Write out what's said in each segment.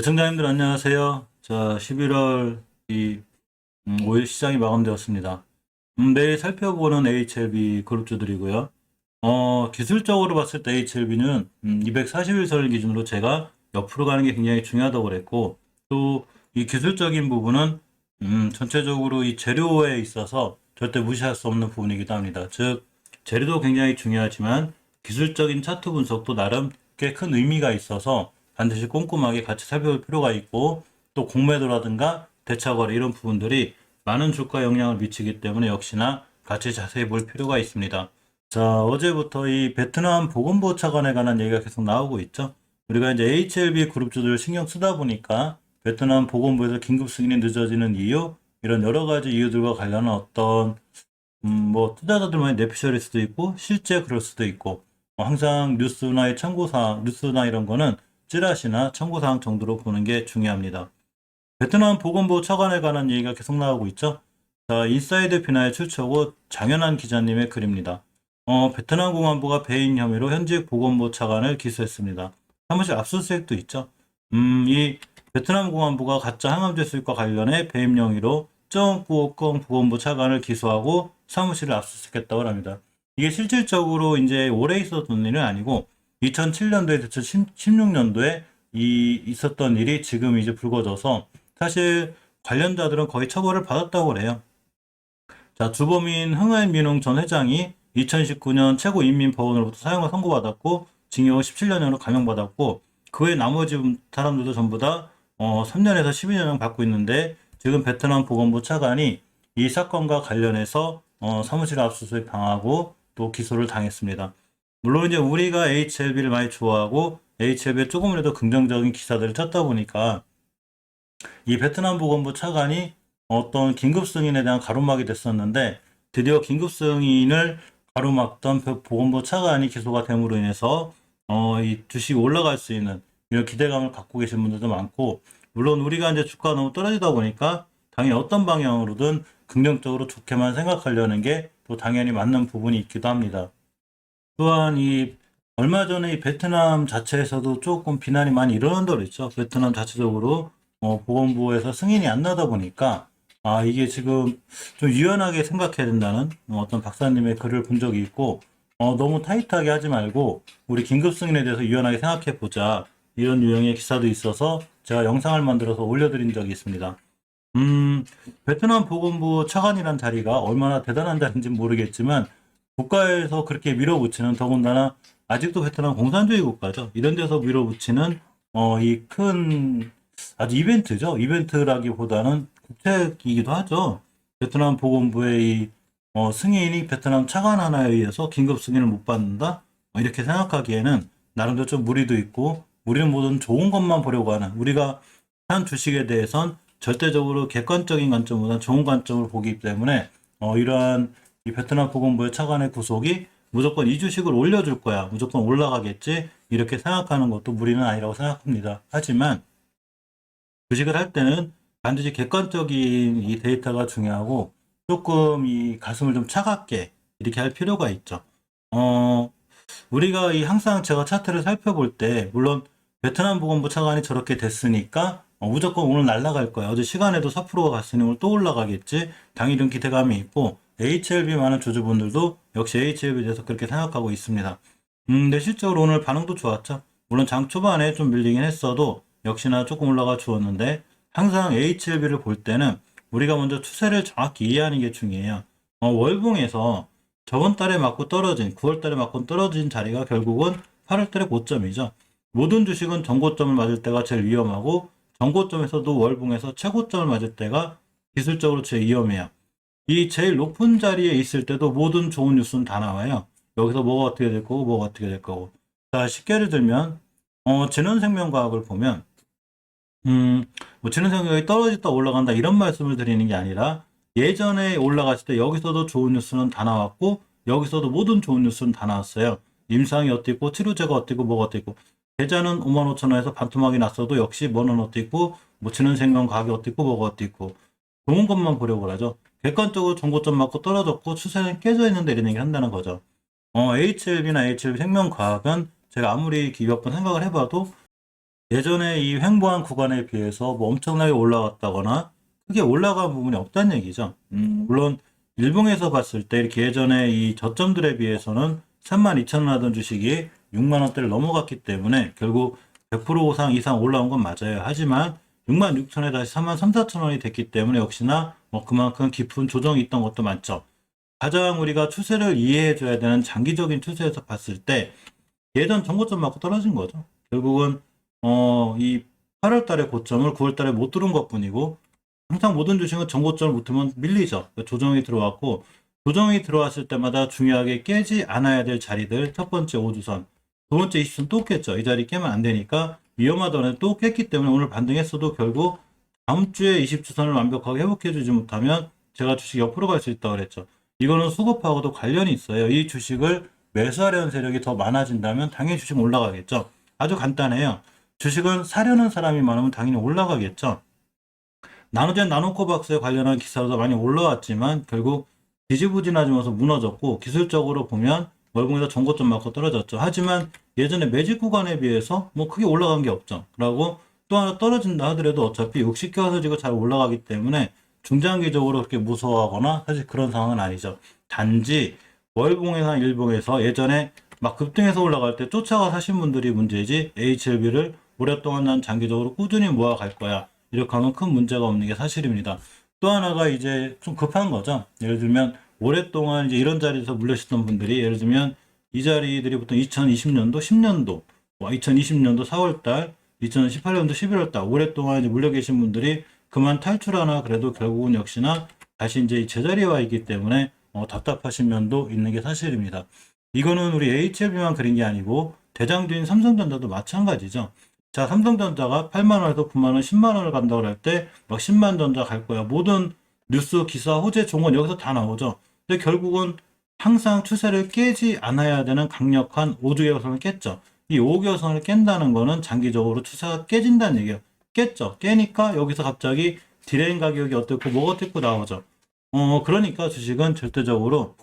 시청자님들 안녕하세요. 자, 11월 5일 시장이 마감되었습니다. 내일 살펴보는 HLB 그룹주들이고요. 기술적으로 봤을 때 HLB는 241선을 기준으로 제가 옆으로 가는 게 굉장히 중요하다고 그랬고, 또 이 기술적인 부분은 전체적으로 이 재료에 있어서 절대 무시할 수 없는 부분이기도 합니다. 즉, 재료도 굉장히 중요하지만 기술적인 차트 분석도 나름 꽤 큰 의미가 있어서 반드시 꼼꼼하게 같이 살펴볼 필요가 있고, 또 공매도라든가 대차거래 이런 부분들이 많은 주가에 영향을 미치기 때문에 역시나 같이 자세히 볼 필요가 있습니다. 자, 어제부터 이 베트남 보건보 차관에 관한 얘기가 계속 나오고 있죠. 우리가 이제 HLB 그룹주들 신경 쓰다 보니까 베트남 보건보에서 긴급 승인이 늦어지는 이유, 이런 여러 가지 이유들과 관련한 어떤 뭐 투자자들만의 내피셜일 수도 있고 실제 그럴 수도 있고, 항상 뉴스나 참고사항, 뉴스나 이런 거는 찌라시나 참고사항 정도로 보는 게 중요합니다. 베트남 보건보 차관에 관한 얘기가 계속 나오고 있죠. 자, 인사이드 비나의 출처고 장현한 기자님의 글입니다. 베트남 공안부가 배임 혐의로 현직 보건보 차관을 기소했습니다. 사무실 압수수색도 있죠. 이 베트남 공안부가 가짜 항암제 수입과 관련해 배임 혐의로 정꾸오껑 보건부 차관을 기소하고 사무실을 압수수색했다고 합니다. 이게 실질적으로 이제 올해 있었던 일은 아니고 2007년도에 2016년도에 있었던 일이 지금 이제 불거져서 사실 관련자들은 거의 처벌을 받았다고 그래요. 자, 주범인 흥하인민흥 전 회장이 2019년 최고인민법원으로부터 사형을 선고받았고 징역 17년형으로 감형받았고, 그 외 나머지 사람들도 전부 다 3년에서 12년형 받고 있는데, 지금 베트남 보건부 차관이 이 사건과 관련해서 사무실 압수수색 당하고 또 기소를 당했습니다. 물론 이제 우리가 HLB를 많이 좋아하고 HLB에 조금이라도 긍정적인 기사들을 찾다 보니까 이 베트남 보건부 차관이 어떤 긴급 승인에 대한 가로막이 됐었는데, 드디어 긴급 승인을 가로막던 보건부 차관이 기소가 됨으로 인해서 이 주식이 올라갈 수 있는 이런 기대감을 갖고 계신 분들도 많고, 물론 우리가 이제 주가가 너무 떨어지다 보니까 당연히 어떤 방향으로든 긍정적으로 좋게만 생각하려는 게 또 당연히 맞는 부분이 있기도 합니다. 또한 이 얼마 전에 이 베트남 자체에서도 조금 비난이 많이 일어난다고 그랬죠. 베트남 자체적으로 보건부에서 승인이 안 나다 보니까 이게 지금 좀 유연하게 생각해야 된다는 어떤 박사님의 글을 본 적이 있고, 너무 타이트하게 하지 말고 우리 긴급 승인에 대해서 유연하게 생각해 보자, 이런 유형의 기사도 있어서 제가 영상을 만들어서 올려드린 적이 있습니다. 베트남 보건부 차관이란 자리가 얼마나 대단한 자리인지 모르겠지만 국가에서 그렇게 밀어붙이는, 더군다나 아직도 베트남 공산주의 국가죠. 이런 데서 밀어붙이는 이 큰 아주 이벤트죠. 이벤트라기보다는 국책이기도 하죠. 베트남 보건부의 이 승인이 베트남 차관 하나에 의해서 긴급 승인을 못 받는다, 이렇게 생각하기에는 나름대로 좀 무리도 있고, 우리는 모든 좋은 것만 보려고 하는, 우리가 한 주식에 대해선 절대적으로 객관적인 관점보다 좋은 관점을 보기 때문에 이러한 이 베트남 보건부의 차관의 구속이 무조건 이 주식을 올려줄 거야, 무조건 올라가겠지, 이렇게 생각하는 것도 무리는 아니라고 생각합니다. 하지만 주식을 할 때는 반드시 객관적인 이 데이터가 중요하고, 조금 이 가슴을 좀 차갑게 이렇게 할 필요가 있죠. 우리가 이 항상 제가 차트를 살펴볼 때, 물론 베트남 보건부 차관이 저렇게 됐으니까 무조건 오늘 날아갈 거야, 어제 시간에도 4%가 갔으니 오늘 또 올라가겠지, 당연히 이런 기대감이 있고, HLB 많은 주주분들도 역시 HLB에 대해서 그렇게 생각하고 있습니다. 근데 실적으로 오늘 반응도 좋았죠. 물론 장 초반에 좀 밀리긴 했어도 역시나 조금 올라가 주었는데, 항상 HLB를 볼 때는 우리가 먼저 추세를 정확히 이해하는 게 중요해요. 월봉에서 저번 달에 맞고 떨어진, 9월 달에 맞고 떨어진 자리가 결국은 8월 달의 고점이죠. 모든 주식은 전고점을 맞을 때가 제일 위험하고, 전고점에서도 월봉에서 최고점을 맞을 때가 기술적으로 제일 위험해요. 이 제일 높은 자리에 있을 때도 모든 좋은 뉴스는 다 나와요. 여기서 뭐가 어떻게 될 거고, 뭐가 어떻게 될 거고. 자, 쉽게 예를 들면, 진원생명과학을 보면, 뭐 진원생명이 떨어졌다 올라간다 이런 말씀을 드리는 게 아니라, 예전에 올라갔을 때 여기서도 좋은 뉴스는 다 나왔고, 여기서도 모든 좋은 뉴스는 다 나왔어요. 임상이 어땠고, 치료제가 어땠고, 뭐가 어땠고, 계좌는 55,000원에서 반토막이 났어도 역시 뭐는 어땠고, 뭐 진원생명 과학이 어땠고, 뭐가 어땠고, 좋은 것만 보려고 하죠. 객관적으로 정고점 맞고 떨어졌고 추세는 깨져 있는데 이런 얘기 한다는 거죠. HLB나 HLB 생명과학은 제가 아무리 몇 번 생각을 해봐도 예전에 이 횡보한 구간에 비해서 뭐 엄청나게 올라갔다거나 크게 올라간 부분이 없다는 얘기죠. 물론 일봉에서 봤을 때 이렇게 예전에 이 저점들에 비해서는 32,000원 하던 주식이 6만 원대를 넘어갔기 때문에 결국 100% 이상 올라온 건 맞아요. 하지만 6만 6천에 다시 3만 3, 4천 원이 됐기 때문에 역시나 뭐 그만큼 깊은 조정이 있던 것도 맞죠. 가장 우리가 추세를 이해해 줘야 되는 장기적인 추세에서 봤을 때 예전 전고점 맞고 떨어진 거죠. 결국은 이 8월 달에 고점을 9월 달에 못 뚫은 것뿐이고 항상 모든 주식은 전고점을 못 뚫으면 밀리죠. 조정이 들어왔고 조정이 들어왔을 때마다 중요하게 깨지 않아야 될 자리들 첫 번째 5주선, 두 번째 20선 또 깼죠. 이 자리 깨면 안 되니까 위험하다는 또 깼기 때문에 오늘 반등했어도 결국 다음 주에 20주선을 완벽하게 회복해 주지 못하면 제가 주식 옆으로 갈 수 있다고 그랬죠. 이거는 수급하고도 관련이 있어요. 이 주식을 매수하려는 세력이 더 많아진다면 당연히 주식은 올라가겠죠. 아주 간단해요. 주식은 사려는 사람이 많으면 당연히 올라가겠죠. 나누젠 나노코박스에 관련한 기사도 많이 올라왔지만 결국 지지부진하면서 무너졌고 기술적으로 보면 월봉에서 전고점 맞고 떨어졌죠. 하지만 예전에 매직 구간에 비해서 뭐 크게 올라간 게 없죠. 그리고 또 하나 떨어진다 하더라도 어차피 60개가 지고 잘 올라가기 때문에 중장기적으로 그렇게 무서워하거나 사실 그런 상황은 아니죠. 단지 월봉에서 일봉에서 예전에 막 급등해서 올라갈 때 쫓아가 사신 분들이 문제지 HLB를 오랫동안 난 장기적으로 꾸준히 모아갈 거야. 이렇게 하면 큰 문제가 없는 게 사실입니다. 또 하나가 이제 좀 급한 거죠. 예를 들면 오랫동안 이제 이런 자리에서 물려시던 분들이 예를 들면 이 자리들이 보통 2020년도, 10년도, 2020년도 4월달, 2018년도 11월달 오랫동안 이제 물려 계신 분들이 그만 탈출하나 그래도 결국은 역시나 다시 이제 제자리에 와 있기 때문에 답답하신 면도 있는 게 사실입니다. 이거는 우리 HLB만 그린 게 아니고 대장주인 삼성전자도 마찬가지죠. 자, 삼성전자가 8만 원에서 9만 원, 10만 원을 간다고 할 때 막 10만 전자 갈 거야. 모든 뉴스, 기사, 호재, 종원 여기서 다 나오죠. 근데 결국은 항상 추세를 깨지 않아야 되는 강력한 5주기선을 깼죠. 이 5주기선을 깬다는 거는 장기적으로 추세가 깨진다는 얘기예요. 깼죠. 깨니까 여기서 갑자기 디레인 가격이 어떻고 뭐가 어떻고 나오죠. 그러니까 주식은 절대적으로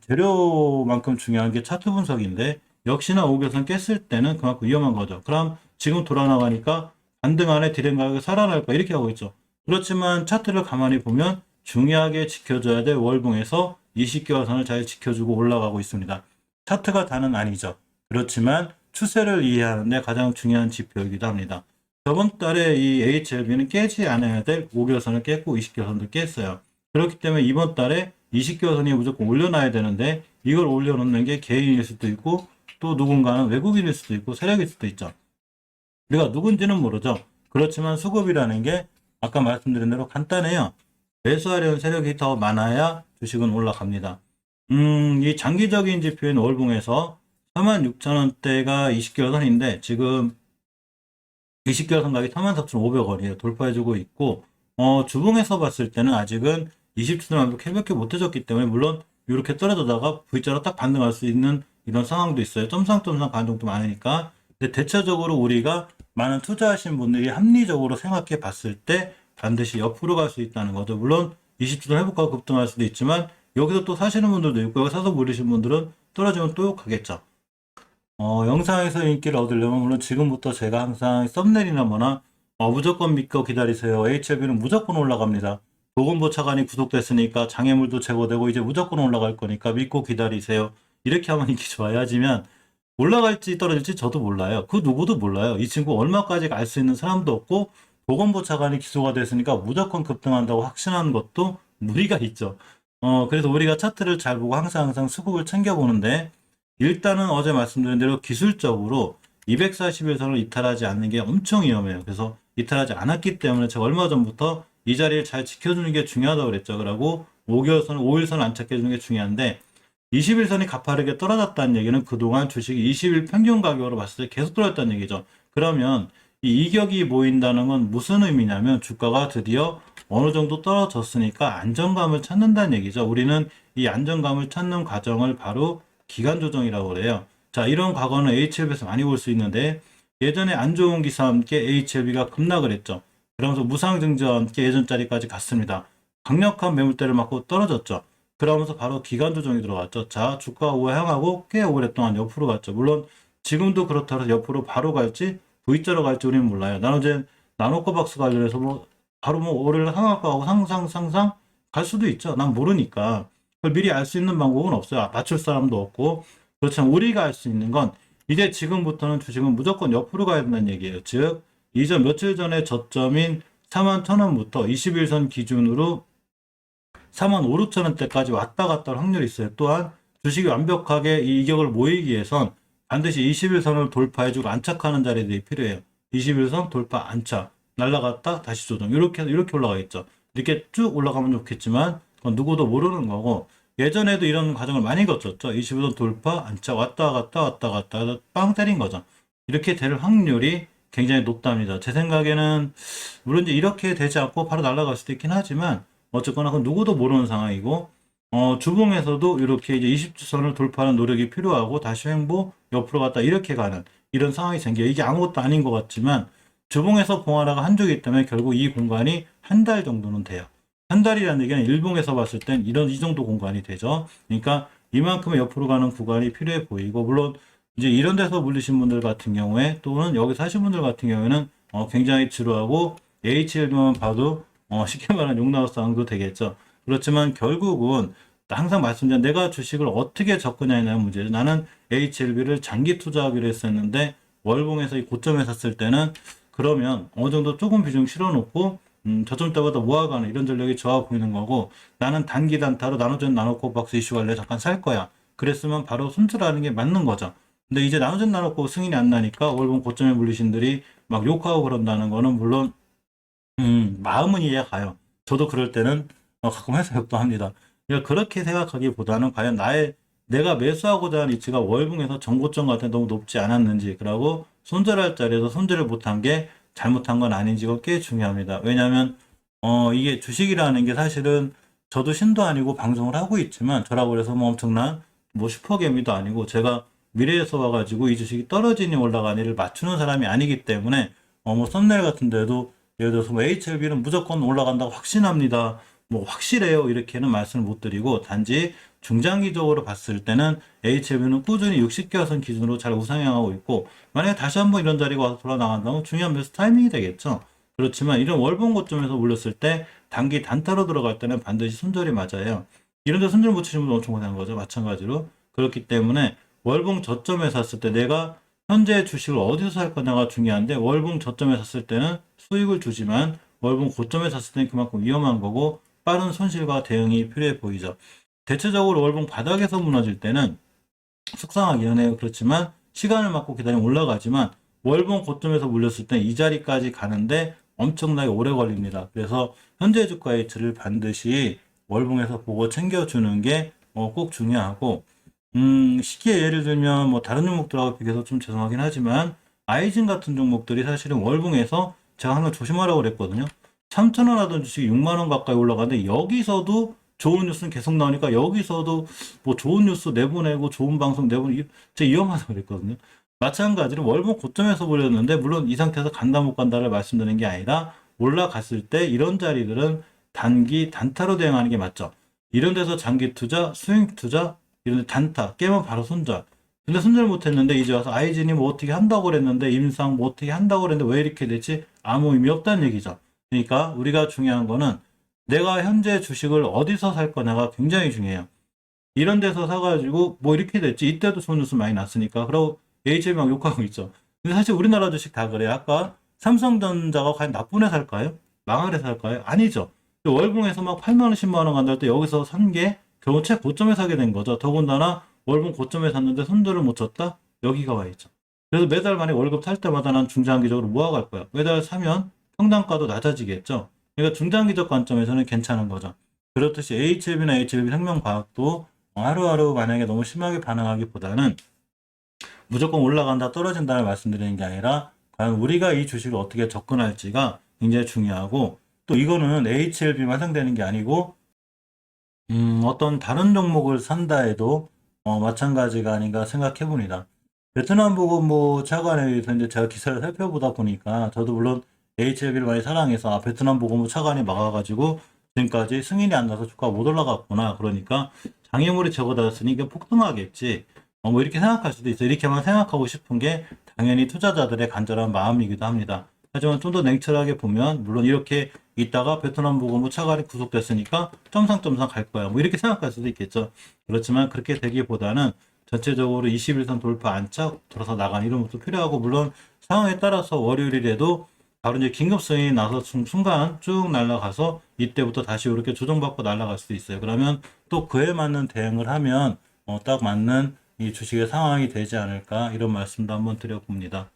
재료만큼 중요한 게 차트 분석인데 역시나 5개선 깼을 때는 그만큼 위험한 거죠. 그럼 지금 돌아 나가니까 반등 안에 디램 가격이 살아날까 이렇게 하고 있죠. 그렇지만 차트를 가만히 보면 중요하게 지켜줘야 될 월봉에서 20개월 선을 잘 지켜주고 올라가고 있습니다. 차트가 다는 아니죠. 그렇지만 추세를 이해하는데 가장 중요한 지표이기도 합니다. 저번 달에 이 HLB는 깨지 않아야 될 5개월 선을 깼고 20개월 선도 깼어요. 그렇기 때문에 이번 달에 20개월 선이 무조건 올려놔야 되는데 이걸 올려놓는 게 개인일 수도 있고 또 누군가는 외국인일 수도 있고 세력일 수도 있죠. 우리가 누군지는 모르죠. 그렇지만 수급이라는 게 아까 말씀드린 대로 간단해요. 매수하려는 세력이 더 많아야 주식은 올라갑니다. 이 장기적인 지표인 월봉에서 46,000원대가 20개월 선인데 지금 20개월 선각이 44,500원이에요. 돌파해주고 있고 주봉에서 봤을 때는 아직은 20주는 완벽히 못 해줬기 때문에 물론 이렇게 떨어져다가 V자로 딱 반등할 수 있는 이런 상황도 있어요. 점상점상 반등도 많으니까. 근데 대체적으로 우리가 많은 투자하신 분들이 합리적으로 생각해 봤을 때 반드시 옆으로 갈 수 있다는 거죠. 물론 20주도 회복하고 급등할 수도 있지만 여기서 또 사시는 분들도 있고 여기 사서 모르신 분들은 떨어지면 또 가겠죠. 영상에서 인기를 얻으려면 물론 지금부터 제가 항상 썸네일이나 뭐나 무조건 믿고 기다리세요. HLB는 무조건 올라갑니다. 보건보 차관이 구속됐으니까 장애물도 제거되고 이제 무조건 올라갈 거니까 믿고 기다리세요. 이렇게 하면 인기 좋아야지만 올라갈지 떨어질지 저도 몰라요. 그 누구도 몰라요. 이 친구 얼마까지 갈 수 있는 사람도 없고 보건보 차관이 기소가 됐으니까 무조건 급등한다고 확신하는 것도 무리가 있죠. 그래서 우리가 차트를 잘 보고 항상 수급을 챙겨보는데 일단은 어제 말씀드린 대로 기술적으로 241선을 이탈하지 않는 게 엄청 위험해요. 그래서 이탈하지 않았기 때문에 제가 얼마 전부터 이 자리를 잘 지켜주는 게 중요하다고 그랬죠. 그러고 5개월선, 5일선을 안 찾게 해주는 게 중요한데 21선이 가파르게 떨어졌다는 얘기는 그동안 주식이 20일 평균 가격으로 봤을 때 계속 떨어졌다는 얘기죠. 그러면 이 이격이 보인다는 건 무슨 의미냐면 주가가 드디어 어느 정도 떨어졌으니까 안정감을 찾는다는 얘기죠. 우리는 이 안정감을 찾는 과정을 바로 기간 조정이라고 그래요. 자, 이런 과거는 HLB에서 많이 볼 수 있는데 예전에 안 좋은 기사와 함께 HLB가 급락을 했죠. 그러면서 무상증자와 함께 예전 자리까지 갔습니다. 강력한 매물대를 맞고 떨어졌죠. 그러면서 바로 기간 조정이 들어갔죠. 자, 주가 우하 향하고 꽤 오랫동안 옆으로 갔죠. 물론 지금도 그렇다고 해서 옆으로 바로 갈지 V자로 갈지 우리는 몰라요. 나노젠, 나노코박스 관련해서 뭐 바로 뭐 올해를 상한가하고 상상 갈 수도 있죠. 난 모르니까. 그걸 미리 알 수 있는 방법은 없어요. 맞출 사람도 없고. 그렇지만 우리가 알 수 있는 건 이제 지금부터는 주식은 무조건 옆으로 가야 된다는 얘기예요. 즉, 이전 며칠 전에 저점인 41,000원부터 21선 기준으로 45,000원대까지 왔다 갔다 할 확률이 있어요. 또한 주식이 완벽하게 이 이격을 모이기 위해선 반드시 21선을 돌파해주고 안착하는 자리들이 필요해요. 21선 돌파 안착, 날라갔다 다시 조정, 이렇게 올라가겠죠. 이렇게 쭉 올라가면 좋겠지만 그건 누구도 모르는 거고, 예전에도 이런 과정을 많이 거쳤죠. 21선 돌파 안착, 왔다 갔다 빵 때린 거죠. 이렇게 될 확률이 굉장히 높답니다. 제 생각에는 물론 이제 이렇게 되지 않고 바로 날아갈 수도 있긴 하지만 어쨌거나 그건 누구도 모르는 상황이고, 주봉에서도 이렇게 이제 20주선을 돌파하는 노력이 필요하고 다시 횡보 옆으로 갔다 이렇게 가는 이런 상황이 생겨요. 이게 아무것도 아닌 것 같지만 주봉에서 봉하라가 한 주기 때문에 결국 이 공간이 한 달 정도는 돼요. 한 달이라는 얘기는 일봉에서 봤을 땐 이 정도 공간이 되죠. 그러니까 이만큼의 옆으로 가는 구간이 필요해 보이고, 물론 이제 이런 데서 물리신 분들 같은 경우에 또는 여기 사신 분들 같은 경우에는 굉장히 지루하고 HLB만 봐도 쉽게 말하면 욕나올 상황도 되겠죠. 그렇지만 결국은 항상 말씀드린 내가 주식을 어떻게 접근하냐는 문제죠. 나는 HLB를 장기 투자하기로 했었는데 월봉에서 이 고점에 샀을 때는 그러면 어느 정도 조금 비중 실어놓고 저점 때보다 모아가는 이런 전략이 좋아 보이는 거고, 나는 단기 단타로 나노젠 나노코박스 이슈 관련 잠깐 살 거야. 그랬으면 바로 손절하는 게 맞는 거죠. 근데 이제 나노젠 나노코 승인이 안 나니까 월봉 고점에 물리신들이 막 욕하고 그런다는 거는 물론 마음은 이해가 가요. 저도 그럴 때는 가끔 해서 욕도 합니다. 그러니까 그렇게 생각하기보다는 과연 내가 매수하고자 하는 위치가 월봉에서 정고점 같은 데 너무 높지 않았는지, 그러고 손절할 자리에서 손절을 못한 게 잘못한 건 아닌지가 꽤 중요합니다. 왜냐하면 이게 주식이라는 게 사실은 저도 신도 아니고 방송을 하고 있지만 저라고 해서 뭐 엄청난 뭐 슈퍼개미도 아니고, 제가 미래에서 와가지고 이 주식이 떨어지니 올라가니를 맞추는 사람이 아니기 때문에 뭐 썸네일 같은 데도 예를 들어서 뭐 HLB는 무조건 올라간다고 확신합니다, 뭐 확실해요, 이렇게는 말씀을 못 드리고, 단지 중장기적으로 봤을 때는 HLB는 꾸준히 60개선 기준으로 잘 우상향하고 있고, 만약에 다시 한번 이런 자리가 와서 돌아 나간다면 중요한 매수 타이밍이 되겠죠. 그렇지만 이런 월봉 고점에서 물렸을 때 단기 단타로 들어갈 때는 반드시 손절이 맞아요. 이런 데 손절 못 치시면 엄청 고생한 거죠. 마찬가지로. 그렇기 때문에 월봉 저점에 샀을 때 내가 현재 주식을 어디서 살 거냐가 중요한데, 월봉 저점에 샀을 때는 수익을 주지만 월봉 고점에 샀을 때는 그만큼 위험한 거고 빠른 손실과 대응이 필요해 보이죠. 대체적으로 월봉 바닥에서 무너질 때는 속상하기는 해요. 그렇지만 시간을 맞고 기다리면 올라가지만 월봉 고점에서 물렸을 때 이 자리까지 가는데 엄청나게 오래 걸립니다. 그래서 현재 주가 H를 반드시 월봉에서 보고 챙겨주는 게 꼭 중요하고, 쉽게 예를 들면 뭐 다른 종목들하고 비교해서 좀 죄송하긴 하지만 아이진 같은 종목들이 사실은 월봉에서 제가 항상 조심하라고 그랬거든요. 3,000원 하던 주식이 6만 원 가까이 올라가는데 여기서도 좋은 뉴스는 계속 나오니까 여기서도 뭐 좋은 뉴스 내보내고 좋은 방송 내보내고 제가 위험하다고 그랬거든요. 마찬가지로 월봉 고점에서 보렸는데 물론 이 상태에서 간다 못 간다를 말씀드리는 게 아니라 올라갔을 때 이런 자리들은 단기 단타로 대응하는 게 맞죠. 이런 데서 장기 투자, 스윙 투자, 이런 데 단타 깨면 바로 손절. 근데 손절 못했는데 이제 와서 아이진이 뭐 어떻게 한다고 그랬는데 임상 뭐 어떻게 한다고 그랬는데 왜 이렇게 됐지? 아무 의미 없다는 얘기죠. 그러니까 우리가 중요한 거는 내가 현재 주식을 어디서 살 거냐가 굉장히 중요해요. 이런 데서 사가지고 뭐 이렇게 됐지, 이때도 좋은 뉴스 많이 났으니까 그러고 HL 막 욕하고 있죠. 근데 사실 우리나라 주식 다 그래요. 아까 삼성전자가 과연 나쁜 회사일까요? 망할 회사일까요? 아니죠. 월봉에서 막 8만 원 10만 원 간다 할 때 여기서 산 게 결국 최고점에 사게 된 거죠. 더군다나 월봉 고점에 샀는데 손절을 못 쳤다? 여기가 와 있죠. 그래서 매달 만에 월급 탈 때마다 난 중장기적으로 모아갈 거야. 매달 사면 평단가도 낮아지겠죠. 그러니까 중장기적 관점에서는 괜찮은 거죠. 그렇듯이 HLB나 HLB 생명과학도 하루하루 만약에 너무 심하게 반응하기보다는 무조건 올라간다 떨어진다를 말씀드리는 게 아니라 과연 우리가 이 주식을 어떻게 접근할지가 굉장히 중요하고, 또 이거는 HLB만 해당되는 게 아니고 어떤 다른 종목을 산다 해도 마찬가지가 아닌가 생각해 봅니다. 베트남 보고 뭐 차관에 의해서 이제 제가 기사를 살펴보다 보니까 저도 물론 HLB를 많이 사랑해서 베트남 보고 뭐 차관이 막아가지고 지금까지 승인이 안 나서 주가가 못 올라갔구나. 그러니까 장애물이 적어졌으니 이게 폭등하겠지. 뭐 이렇게 생각할 수도 있어요. 이렇게만 생각하고 싶은 게 당연히 투자자들의 간절한 마음이기도 합니다. 하지만 좀 더 냉철하게 보면 물론 이렇게 있다가 베트남 보고 뭐 차관이 구속됐으니까 점상점상 갈 거야. 뭐 이렇게 생각할 수도 있겠죠. 그렇지만 그렇게 되기보다는 전체적으로 21선 돌파 안착 들어서 나가는 이런 것도 필요하고 물론 상황에 따라서 월요일이라도 바로 이제 긴급성이 나서 순간 쭉 날아가서 이때부터 다시 이렇게 조정받고 날아갈 수도 있어요. 그러면 또 그에 맞는 대응을 하면 딱 맞는 이 주식의 상황이 되지 않을까 이런 말씀도 한번 드려봅니다.